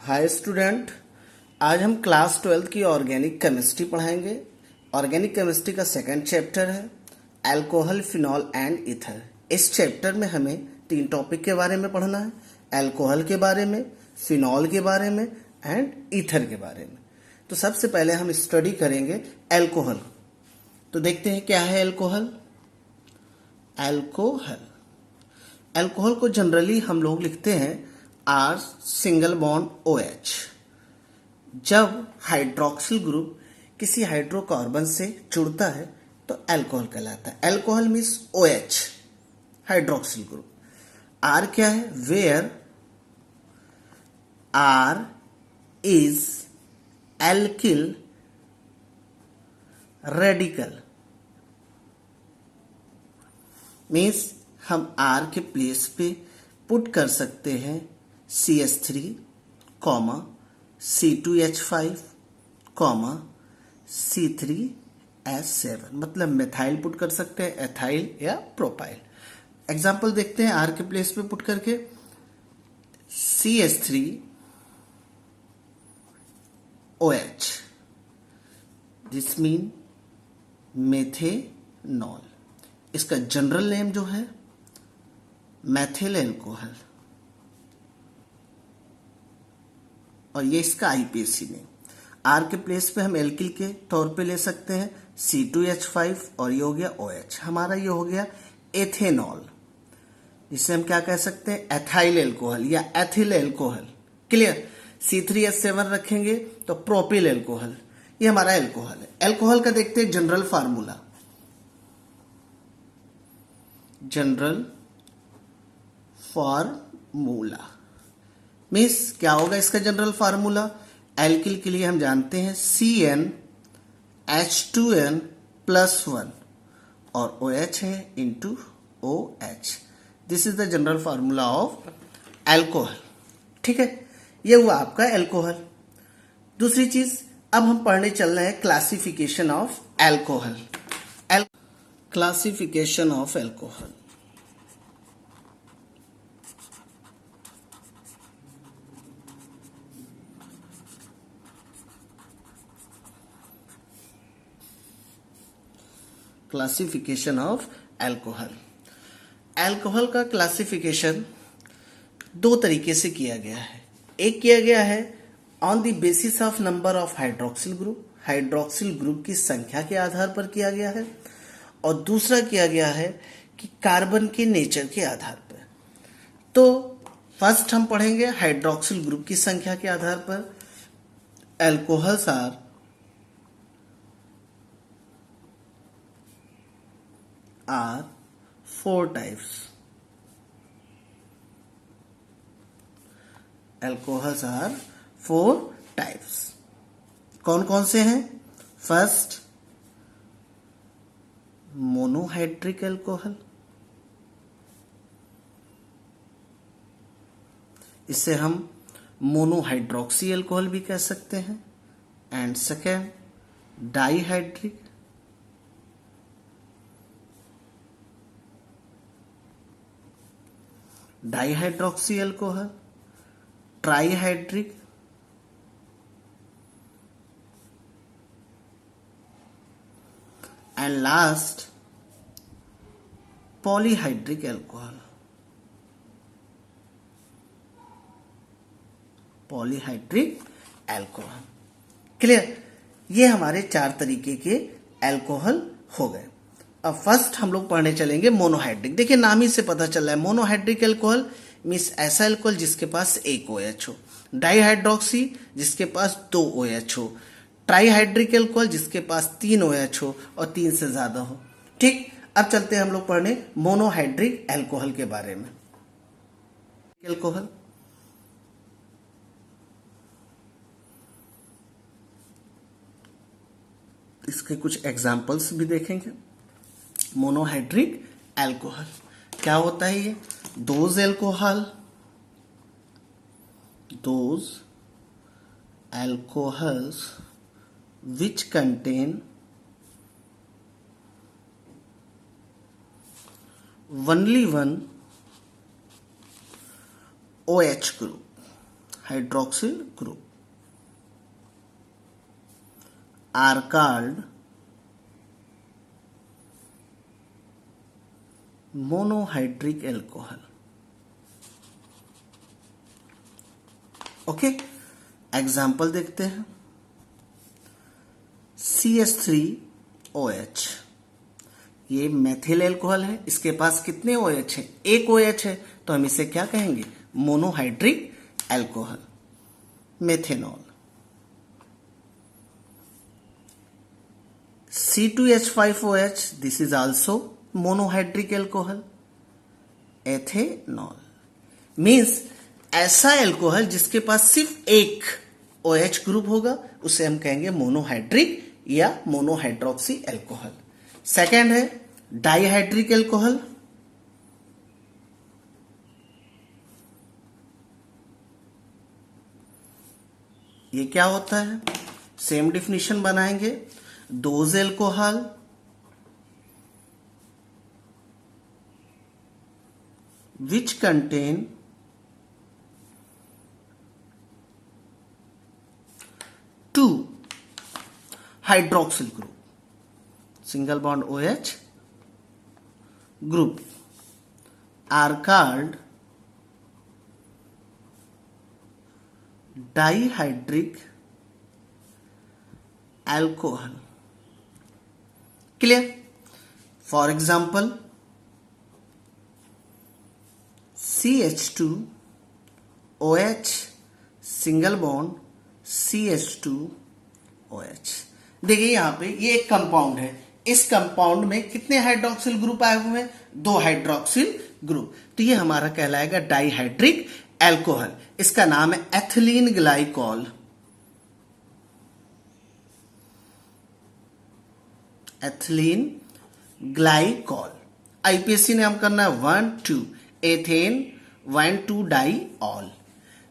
Hi student, आज हम class 12 की ऑर्गेनिक केमिस्ट्री पढ़ाएंगे। ऑर्गेनिक केमिस्ट्री का सेकंड चैप्टर है अल्कोहल, फिनॉल एंड ईथर। इस चैप्टर में हमें 3 टॉपिक के बारे में पढ़ना है, अल्कोहल के बारे में, फिनॉल के बारे में एंड ईथर के बारे में। तो सबसे पहले हम स्टडी करेंगे अल्कोहल। तो देखते हैं क्या है अल्कोहल। अल्कोहल को जनरली हम लोग लिखते हैं R सिंगल बॉन्ड OH। जब हाइड्रोक्सिल ग्रुप किसी हाइड्रोकार्बन से जुड़ता है तो अल्कोहल कहलाता है। Alcohol means OH, hydroxyl group. R क्या है? Where R is alkyl radical, means हम R के प्लेस पे पुट कर सकते हैं CH3, C2H5, C3H7, मतलब मेथाइल पुट कर सकते हैं, एथाइल या प्रोपाइल। एग्जाम्पल देखते हैं R के प्लेस पे पुट करके CH3OH, दिस मीन मेथेनॉल। इसका जनरल नेम जो है मैथिल अल्कोहल, और ये इसका आईपीएसी नेम। आर के प्लेस पे हम एल्किल के तौर पे ले सकते हैं C2H5, और ये हो गया OH। हमारा ये हो गया एथेनॉल, जिसे हम क्या कह सकते हैं? एथाइल अल्कोहल या एथिल अल्कोहल। क्लियर? C3H7 रखेंगे तो प्रोपिल अल्कोहल। ये हमारा अल्कोहल है। अल्कोहल का देखते हैं general formula. General formula means क्या होगा इसका जनरल फार्मूला? एल्किल के लिए हम जानते हैं CnH2n+1 और OH है into OH। This is the general formula of alcohol. ठीक है, ये हुआ आपका अल्कोहल। दूसरी चीज, अब हम पढ़ने चल रहे हैं classification of alcohol. Classification of alcohol. Classification of alcohol. Alcohol का क्लासिफिकेशन 2 तरीके से किया गया है। एक किया गया है on the basis of number of hydroxyl group, hydroxyl group की संख्या के आधार पर किया गया है, और दूसरा किया गया है कि कार्बन के नेचर के आधार पर। तो फर्स्ट हम पढ़ेंगे हाइड्रोक्सिल ग्रुप की संख्या के आधार पर। Alcohols are 4 types. Alcohols are 4 types. कौन कौन से हैं? फर्स्ट, मोनोहाइड्रिक अल्कोहल, इसे हम मोनोहाइड्रोक्सी अल्कोहल भी कह सकते हैं। And second, dihydric, dihydroxy alcohol, trihydric, and last polyhydric alcohol. Polyhydric alcohol. Clear? ये हमारे 4 तरीके के अल्कोहल हो गए। अब फर्स्ट हम लोग पढ़ने चलेंगे मोनोहाइड्रिक। देखिए नाम ही से पता चल रहा है, मोनोहाइड्रिक अल्कोहल मीन्स ऐसा अल्कोहल जिसके पास 1 OH हो। डाईहाइड्रोक्सी जिसके पास 2 OH हो। ट्राईहाइड्रिक अल्कोहल जिसके पास 3 OH हो और 3 से ज्यादा हो। ठीक, अब चलते हैं हम लोग पढ़ने मोनोहाइड्रिक अल्कोहल के बारे में। अल्कोहल, इसके कुछ एग्जाम्पल्स भी देखेंगे। मोनोहाइड्रिक अल्कोहल क्या होता है? ये those alcohols which contain only one OH group, hydroxyl group are called monohydric alcohol. Okay, example देखते हैं। CH3OH, ये मेथिल एल्कोहल है। इसके पास कितने OH है? एक OH है, तो हम इसे क्या कहेंगे? Monohydric alcohol. Methanol. C2H5OH, this is also monohydric alcohol. Ethanol means ऐसा एल्कोहल जिसके पास सिर्फ एक OH ग्रुप होगा, उसे हम कहेंगे मोनोहाइड्रिक या मोनोहाइड्रोक्सी एल्कोहल। सेकेंड है डाइहाइड्रिक एल्कोहल। ये क्या होता है? सेम डिफिनीशन बनाएंगे। Those alcohol which contain two hydroxyl group, single bond OH group, are called dihydric alcohol. Clear? For example, CH2OH single bond CH2OH। देखिए यहां पे ये एक कंपाउंड है। इस कंपाउंड में कितने हाइड्रोक्सिल ग्रुप आए हुए हैं? 2 हाइड्रोक्सिल ग्रुप। तो ये हमारा कहलाएगा डाइहाइड्रिक एल्कोहल। इसका नाम है ethylene glycol. Ethylene glycol. IPSC ने हम करना है 1 2 एथेन 1 2 डाइऑल।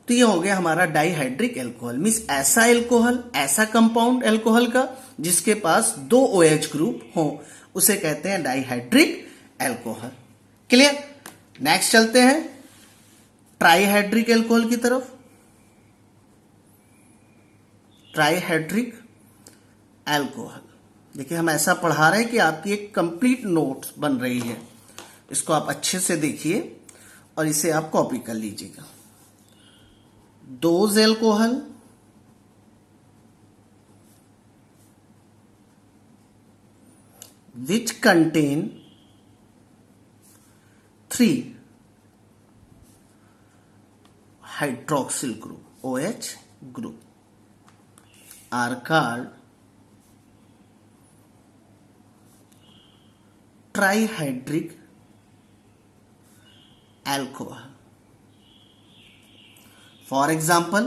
तो ये हो गया हमारा डाइहाइड्रिक एल्कोहल। मीन्स ऐसा एल्कोहल, ऐसा कंपाउंड एल्कोहल का जिसके पास 2 OH ग्रुप हो, उसे कहते हैं डाइहाइड्रिक एल्कोहल। क्लियर? नेक्स्ट चलते हैं ट्राइहाइड्रिक एल्कोहल की तरफ। ट्राइहाइड्रिक एल्कोहल, देखिए हम ऐसा पढ़ा रहे हैं कि आपकी एक कंप्लीट नोट्स बन रही है। इसको आप अच्छे से देखिए और इसे आप कॉपी कर लीजिएगा। Those alcohol which contain 3 hydroxyl group, OH group, are called trihydric alcohol. For example,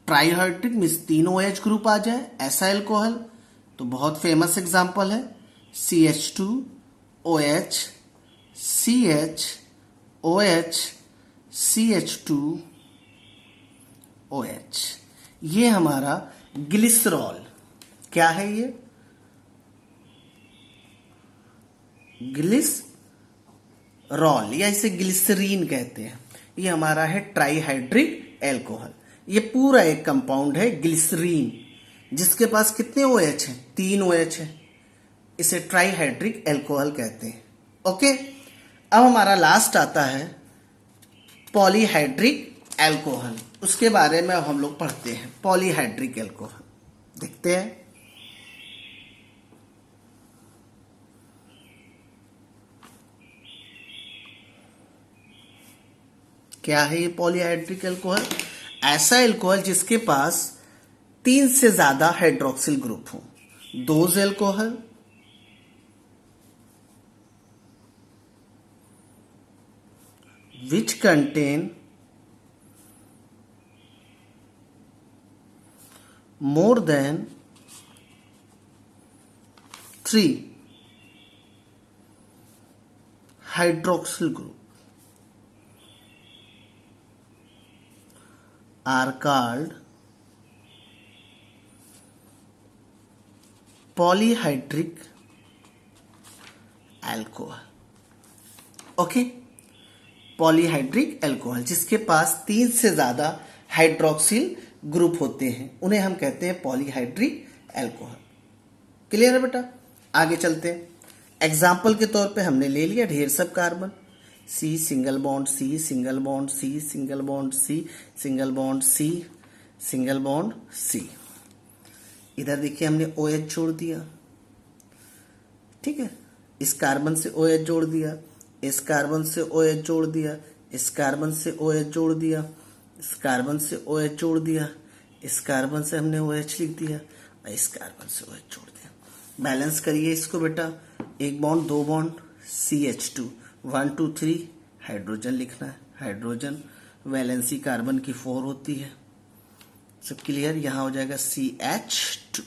trihydric means 3 OH group आ जाए ऐसा एल्कोहल, तो बहुत फेमस एग्जाम्पल है CH2OH CHOH CH2OH। ये हमारा ग्लिसरॉल। क्या है ये? ग्लिसरॉल या इसे ग्लिसरीन कहते हैं। ये हमारा है ट्राइहाइड्रिक एल्कोहल। ये पूरा एक कंपाउंड है ग्लिसरीन, जिसके पास कितने OH हैं? 3 OH है। इसे ट्राइहाइड्रिक एल्कोहल कहते हैं। ओके, अब हमारा लास्ट आता है पॉलीहाइड्रिक एल्कोहल। उसके बारे में अब हम लोग पढ़ते हैं। पॉलीहाइड्रिक एल्कोहल देखते हैं। क्या है ये पॉलीहाइड्रिक एल्कोहल? ऐसा एल्कोहल जिसके पास 3 से ज्यादा हाइड्रोक्सिल ग्रुप हो। Those alcohol which contain more than 3 hydroxyl group are called polyhydric alcohol. Okay, polyhydric alcohol, जिसके पास 3 से ज्यादा हाइड्रोक्सिल ग्रुप होते हैं, उन्हें हम कहते हैं पॉलीहाइड्रिक एल्कोहल। क्लियर है बेटा? आगे चलते हैं। एग्जाम्पल के तौर पे हमने ले लिया ढेर सब carbon, C single bond C, single bond C, single bond C, single bond C, single bond C। इधर देखिए हमने OH जोड़ दिया, ठीक है, इस कार्बन से OH जोड़ दिया, इस कार्बन से OH जोड़ दिया, इस कार्बन से OH जोड़ दिया, इस कार्बन से OH जोड़ दिया, इस कार्बन से हमने OH लिख दिया और इस कार्बन से OH जोड़ दिया। बैलेंस करिए इसको बेटा, एक बॉन्ड, दो बॉन्ड, CH2, 1 2 3 हाइड्रोजन लिखना है, हाइड्रोजन, वैलेंसी कार्बन की 4 होती है। सब क्लियर? यहां हो जाएगा CH2।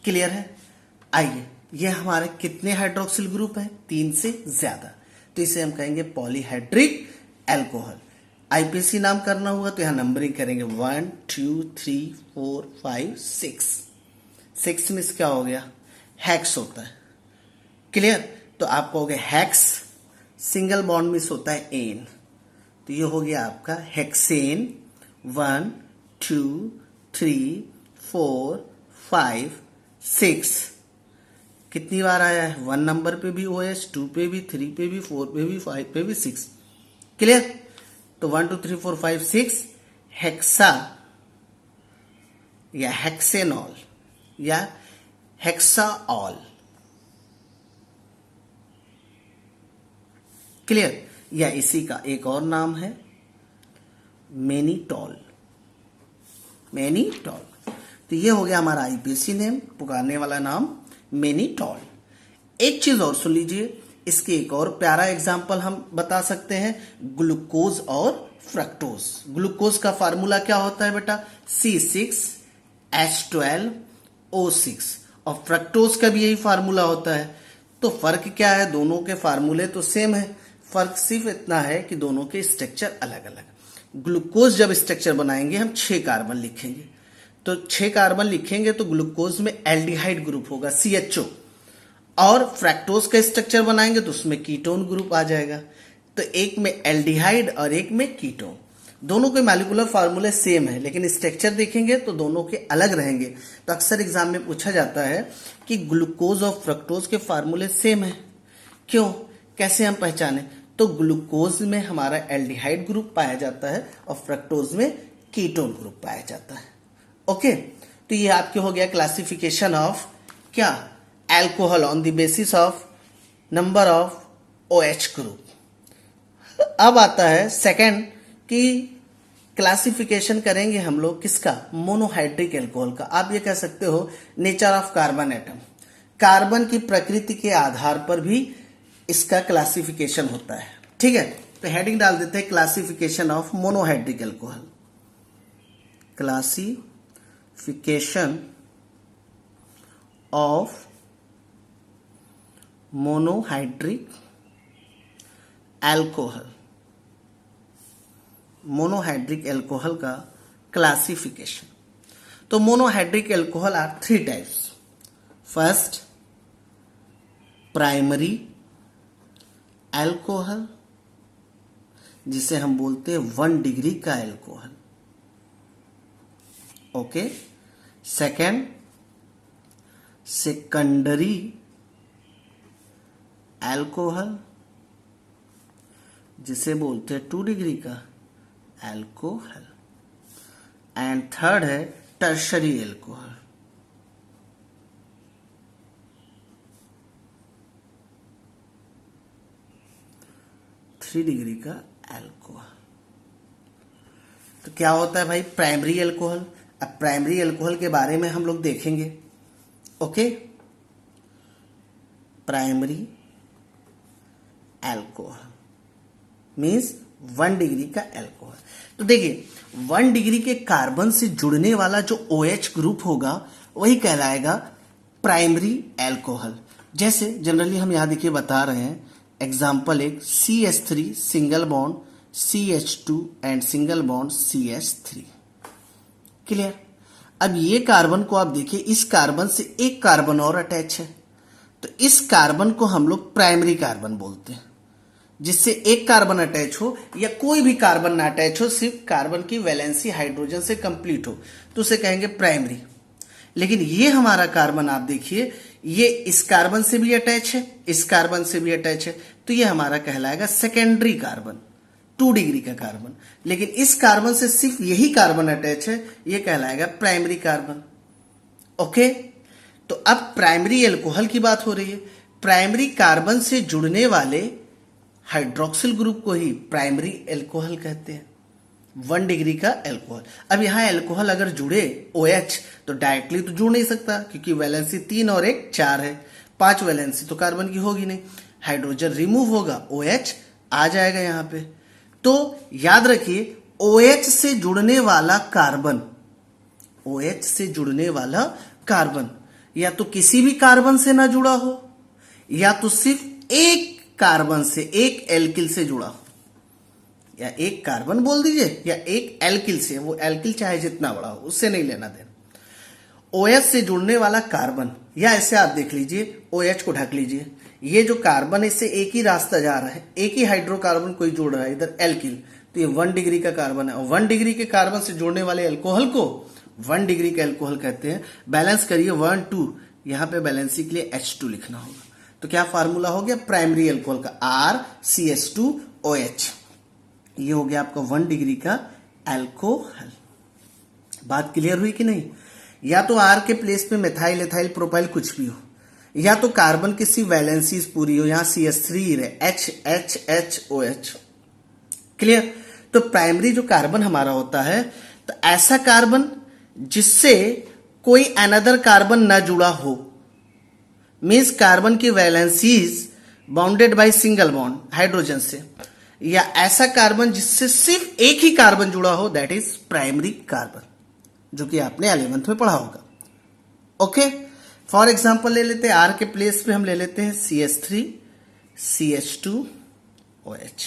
क्लियर है? आइए, ये हमारे कितने हाइड्रोक्सिल ग्रुप है? 3 से ज्यादा, तो इसे हम कहेंगे पॉलीहाइड्रिक एल्कोहल। आईपीसी नाम करना हुआ तो यहां नंबरिंग करेंगे 1 2 3 4 5 6। 6 में क्या हो गया? हेक्स होता है। क्लियर? तो आप कहोगे हेक्स, सिंगल बॉन्ड मिस होता है एन, तो ये हो गया आपका हेक्सेन। 1 2 3 4 5 6। कितनी बार आया है? 1 नंबर पे भी OH, 2 पे भी, 3 पे भी, 4 पे भी, 5 पे भी, 6। क्लियर? तो 1 2 3 4 5 6 हेक्सा या हेक्सेनॉल या हेक्साऑल। क्लियर? या इसी का एक और नाम है मेनिटॉल। मेनिटॉल, तो ये हो गया हमारा आईपीसी नेम, पुकारने वाला नाम मेनिटॉल। एक चीज और सुन लीजिए, इसके एक और प्यारा एग्जाम्पल हम बता सकते हैं, ग्लूकोज और फ्रक्टोज। ग्लूकोज का फार्मूला क्या होता है बेटा? C6H12O6, और फ्रक्टोज का भी यही फार्मूला होता है। तो फर्क क्या है? दोनों के फार्मूले तो सेम है, फर्क सिर्फ इतना है कि दोनों के स्ट्रक्चर अलग अलग। ग्लूकोज जब स्ट्रक्चर बनाएंगे हम 6 कार्बन लिखेंगे, तो 6 कार्बन लिखेंगे तो ग्लूकोज में एल्डिहाइड ग्रुप होगा CHO, और फ्रैक्टोज का स्ट्रक्चर बनाएंगे तो उसमें कीटोन ग्रुप आ जाएगा। तो एक में एल्डिहाइड और एक में कीटोन, दोनों के मॉलिक्यूलर फार्मूले सेम है, लेकिन स्ट्रक्चर देखेंगे तो दोनों के अलग रहेंगे। तो अक्सर एग्जाम में पूछा जाता है कि ग्लूकोज और फ्रक्टोज के फार्मूले सेम है, क्यों, कैसे हम पहचाने? तो ग्लूकोज में हमारा एल्डिहाइड ग्रुप पाया जाता है और फ्रक्टोज में कीटोन ग्रुप पाया जाता है। ओके, तो ये आपके हो गया क्लासिफिकेशन ऑफ क्या? Alcohol on the basis of number of OH group. अब आता है सेकंड कि क्लासिफिकेशन करेंगे हम लोग किसका? मोनोहाइड्रिक एल्कोहल का। आप ये कह सकते हो nature of carbon atom, carbon की प्रकृति के आधार पर भी इसका क्लासिफिकेशन होता है। ठीक है, तो हेडिंग डाल देते हैं classification of monohydric alcohol. Classification of monohydric alcohol. Monohydric alcohol का क्लासिफिकेशन। तो monohydric alcohol are 3 types. First, primary alcohol, जिसे हम बोलते हैं 1 डिग्री का alcohol. Okay. Second, secondary alcohol, जिसे बोलते हैं 2 डिग्री का एल्कोहल। एंड थर्ड है टर्शरी एल्कोहल। थ्री डिग्री का एल्कोहल। तो क्या होता है भाई प्राइमरी एल्कोहल? अब प्राइमरी एल्कोहल के बारे में हम लोग देखेंगे। Okay, primary alcohol means 1 degree का एल्कोहल। तो देखिए 1 डिग्री के कार्बन से जुड़ने वाला जो OH ग्रुप होगा वही कहलाएगा प्राइमरी एल्कोहल। जैसे जनरली हम यहां देखिए बता रहे हैं, एग्जाम्पल एक CH3 single bond CH2 and single bond CH3। Clear? अब ये कार्बन को आप देखिए, इस कार्बन से एक कार्बन और अटैच है, तो इस कार्बन को हम लोग प्राइमरी कार्बन बोलते हैं। जिससे एक कार्बन अटैच हो या कोई भी कार्बन ना अटैच हो, सिर्फ कार्बन की वैलेंसी हाइड्रोजन से कंप्लीट हो, तो उसे कहेंगे प्राइमरी। लेकिन ये हमारा कार्बन आप देखिए, ये इस कार्बन से भी अटैच है, इस कार्बन से भी अटैच है, तो ये हमारा कहलाएगा सेकेंडरी कार्बन, 2 डिग्री का कार्बन। लेकिन इस कार्बन से सिर्फ यही कार्बन अटैच है, ये कहलाएगा प्राइमरी कार्बन। ओके, तो अब प्राइमरी एल्कोहल की बात हो रही है। प्राइमरी कार्बन से जुड़ने वाले हाइड्रोक्सिल ग्रुप को ही प्राइमरी एल्कोहल कहते हैं, 1 डिग्री का एल्कोहल। अब यहां एल्कोहल अगर जुड़े OH तो डायरेक्टली तो जुड़ नहीं सकता, क्योंकि वैलेंसी 3 और 1 4 है, 5 वैलेंसी तो कार्बन की होगी नहीं। हाइड्रोजन रिमूव होगा, OH आ जाएगा यहां पे। तो याद रखिए, OH से जुड़ने वाला कार्बन, OH से जुड़ने वाला कार्बन या तो किसी भी कार्बन से ना जुड़ा हो, या तो सिर्फ एक कार्बन से, एक एल्किल से जुड़ा हो, या एक कार्बन बोल दीजिए या एक एल्किल से, वो एल्किल चाहे जितना बड़ा हो उससे नहीं लेना देना। OH से जुड़ने वाला कार्बन, या ऐसे आप देख लीजिए, OH को ढक लीजिए, ये जो कार्बन है इससे एक ही रास्ता जा रहा है, एक ही हाइड्रोकार्बन कोई जुड़ रहा है इधर एल्किल, तो ये 1 डिग्री का कार्बन है। और 1 डिग्री के कार्बन से जुड़ने वाले एल्कोहल को 1 डिग्री का एल्कोहल कहते हैं। बैलेंस करिए 1 2, यहां पे बैलेंसी के लिए H2 लिखना होगा। तो क्या फार्मूला हो गया प्राइमरी एल्कोहल का, RCH2OH। ये हो गया आपका 1 डिग्री का एल्कोहल। बात क्लियर हुई कि नहीं? या तो R के प्लेस पे मेथाइल, एथाइल, प्रोपाइल कुछ भी हो, या तो कार्बन की सी वैलेंसीज पूरी हो, यहां CH3 रहे, HHHOH। क्लियर? तो प्राइमरी जो कार्बन हमारा होता है, तो ऐसा कार्बन जिससे कोई अनदर कार्बन ना जुड़ा हो, मीन्स कार्बन की valencies bounded by single bond hydrogen से, या ऐसा कार्बन जिससे सिर्फ एक ही कार्बन जुड़ा हो, दैट इज प्राइमरी कार्बन, जो कि आपने 11th में पढ़ा होगा। ओके, फॉर एग्जांपल ले लेते हैं, R के प्लेस पे हम ले लेते हैं CH3 CH2OH।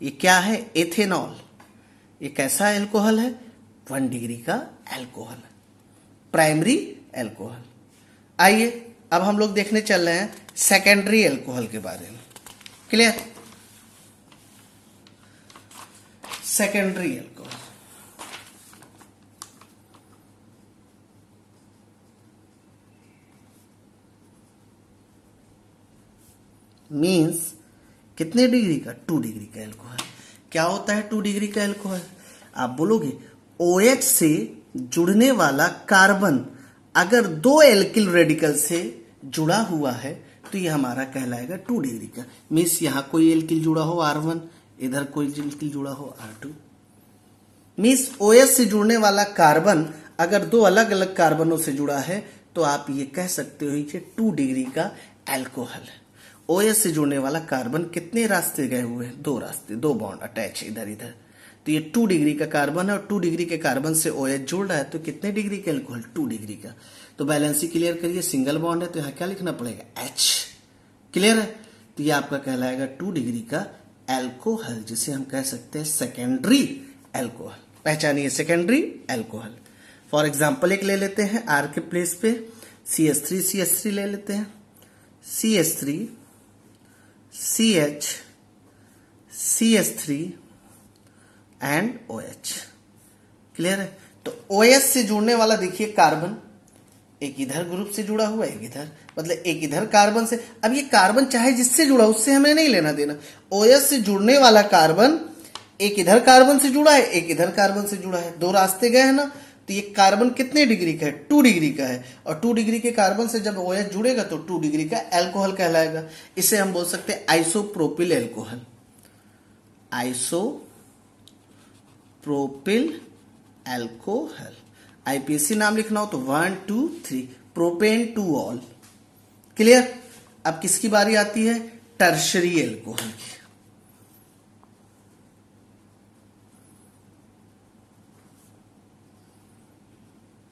ये क्या है? एथेनॉल। ये कैसा एल्कोहल है? 1 डिग्री का एल्कोहल, प्राइमरी एल्कोहल। आइए अब हम लोग देखने चल रहे हैं सेकेंडरी एल्कोहल के बारे में। क्लियर? सेकेंडरी एल्कोहल मीन्स कितने डिग्री का? 2 डिग्री का एल्कोहल। क्या होता है 2 डिग्री का एल्कोहल? आप बोलोगे OH से जुड़ने वाला कार्बन अगर 2 एल्किल रेडिकल से जुड़ा हुआ है तो ये हमारा कहलाएगा 2 डिग्री का। मीन्स यहां कोई एल्किल जुड़ा हो R1, इधर कोई एल्किल जुड़ा हो R2। मीन्स OH से जुड़ने वाला कार्बन अगर 2 अलग अलग कार्बनों से जुड़ा है तो आप ये कह सकते हो ये 2 डिग्री का एल्कोहल है। OH से जुड़ने वाला कार्बन कितने रास्ते गए हुए हैं? 2 रास्ते, 2 बॉन्ड अटैच इधर इधर, तो ये 2 डिग्री का कार्बन है, और 2 डिग्री के कार्बन से OH जुड़ रहा है, तो कितने डिग्री का एल्कोहल? 2 डिग्री का। तो बैलेंसी क्लियर करिए, सिंगल बॉन्ड है तो यहाँ क्या लिखना पड़ेगा? H। क्लियर है? तो ये आपका कहलाएगा 2 डिग्री का एल्कोहल, जिसे हम कह सकते हैं सेकेंडरी एल्कोहल। पहचानिए सेकेंडरी एल्कोहल। फॉर एग्जाम्पल एक ले लेते हैं, R के प्लेस पे CH3 CH3 ले लेते हैं, CH3 CH CH3 and OH। Clear है? तो OH से जुड़ने वाला देखिए कार्बन, एक इधर ग्रुप से जुड़ा हुआ, एक इधर, मतलब एक इधर कार्बन से। अब ये कार्बन चाहे जिससे जुड़ा उससे हमें नहीं लेना देना। OH से जुड़ने वाला कार्बन एक इधर कार्बन से जुड़ा है, एक इधर कार्बन से जुड़ा है, 2 रास्ते गए हैं ना, तो ये कार्बन कितने डिग्री का है? 2 डिग्री का है। और 2 डिग्री के कार्बन से जब OH जुड़ेगा तो 2 डिग्री का एल्कोहल कहलाएगा। इसे हम बोल सकते हैं isopropyl alcohol. Isopropyl alcohol. IPAC नाम लिखना हो तो 1 2 3, प्रोपेन टू ऑल। क्लियर? अब किसकी बारी आती है? टर्शरी एल्कोहल की।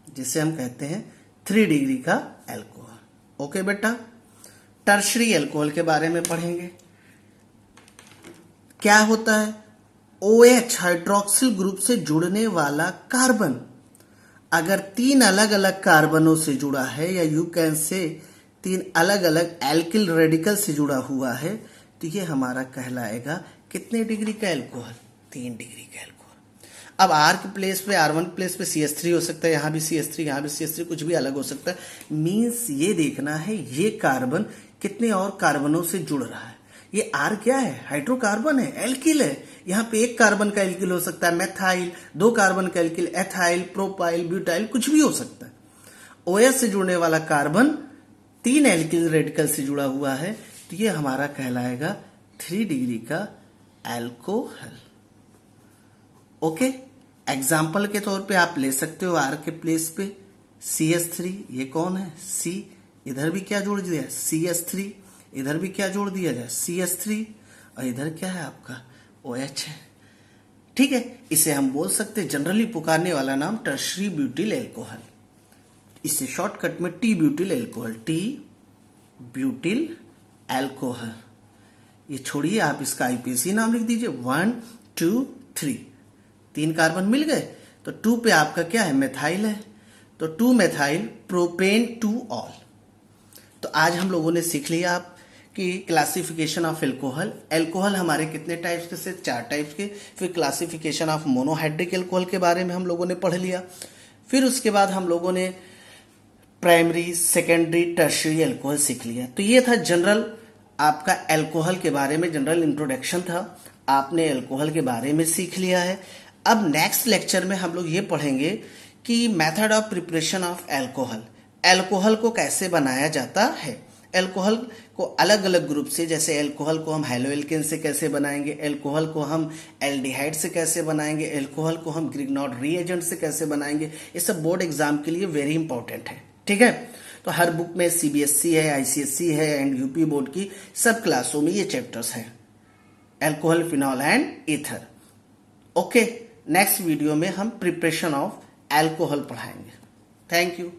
जिसे हम कहते हैं 3 डिग्री का एल्कोहल। ओके बेटा, टर्शरी एल्कोहल के बारे में पढ़ेंगे। क्या होता है? OH हाइड्रोक्सिल ग्रुप से जुड़ने वाला कार्बन अगर 3 अलग अलग कार्बनों से जुड़ा है, या यू कैन से 3 अलग अलग एल्किल रेडिकल से जुड़ा हुआ है, तो ये हमारा कहलाएगा कितने डिग्री का एल्कोहल, 3 डिग्री का एल्कोहल। अब R के प्लेस पे, R1 के प्लेस पे CH3 हो सकता है, यहाँ भी CH3, यहाँ भी CH3, कुछ भी अलग हो सकता है। मीन्स ये देखना है ये कार्बन कितने और कार्बनों से जुड़ रहा है। ये R क्या है, हाइड्रोकार्बन है, एल्किल है। यहाँ पे एक कार्बन का एल्किल हो सकता है मेथाइल, 2 कार्बन का एल्किल एथाइल, प्रोपाइल, ब्यूटाइल, कुछ भी हो सकता है। OH से जुड़ने वाला कार्बन 3 एल्किल रेडिकल से जुड़ा हुआ है, तो ये हमारा कहलाएगा 3 डिग्री का एल्कोहल। ओके, एग्जाम्पल के तौर पे आप ले सकते हो R के प्लेस पे CH3, ये कौन है C, इधर भी क्या जोड़ दिया CH3, इधर भी क्या जोड़ दिया जाए CH3, और इधर क्या है आपका OH है। ठीक है, इसे हम बोल सकते हैं जनरली पुकारने वाला नाम टर्शरी ब्यूटिल एल्कोहल, इसे शॉर्टकट में T butyl alcohol, T butyl alcohol. ये छोड़िए, आप इसका IPAC नाम लिख दीजिए 1 2 3, 3 कार्बन मिल गए, तो 2 पे आपका क्या है मेथाइल है, तो 2 मेथाइल प्रोपेन 2 ऑल। तो आज हम लोगों ने सीख लिया आप कि क्लासिफिकेशन ऑफ एल्कोहल। एल्कोहल हमारे कितने टाइप्स के से, 4 टाइप्स के। फिर क्लासिफिकेशन ऑफ मोनोहाइड्रिक एल्कोहल के बारे में हम लोगों ने पढ़ लिया। फिर उसके बाद हम लोगों ने प्राइमरी, सेकेंडरी, टर्शियरी एल्कोहल सीख लिया। तो ये था जनरल आपका एल्कोहल के बारे में जनरल इंट्रोडक्शन था। आपने एल्कोहल के बारे में सीख लिया है। अब नेक्स्ट लेक्चर में हम लोग ये पढ़ेंगे कि method of preparation of alcohol, alcohol को कैसे बनाया जाता है। एल्कोहल को अलग अलग ग्रुप से, जैसे एल्कोहल को हम हैलोएल्केन से कैसे बनाएंगे, एल्कोहल को हम एल्डिहाइड से कैसे बनाएंगे, एल्कोहल को हम ग्रिग्नॉड रीएजेंट से कैसे बनाएंगे, ये सब बोर्ड एग्जाम के लिए वेरी इंपॉर्टेंट है। ठीक है, तो हर बुक में CBSE है, ICSE है एंड UP बोर्ड की सब क्लासों में ये चैप्टर्स हैं, alcohol, phenol and ether. Okay, next video में हम प्रिपरेशन ऑफ एल्कोहल पढ़ाएंगे। Thank you.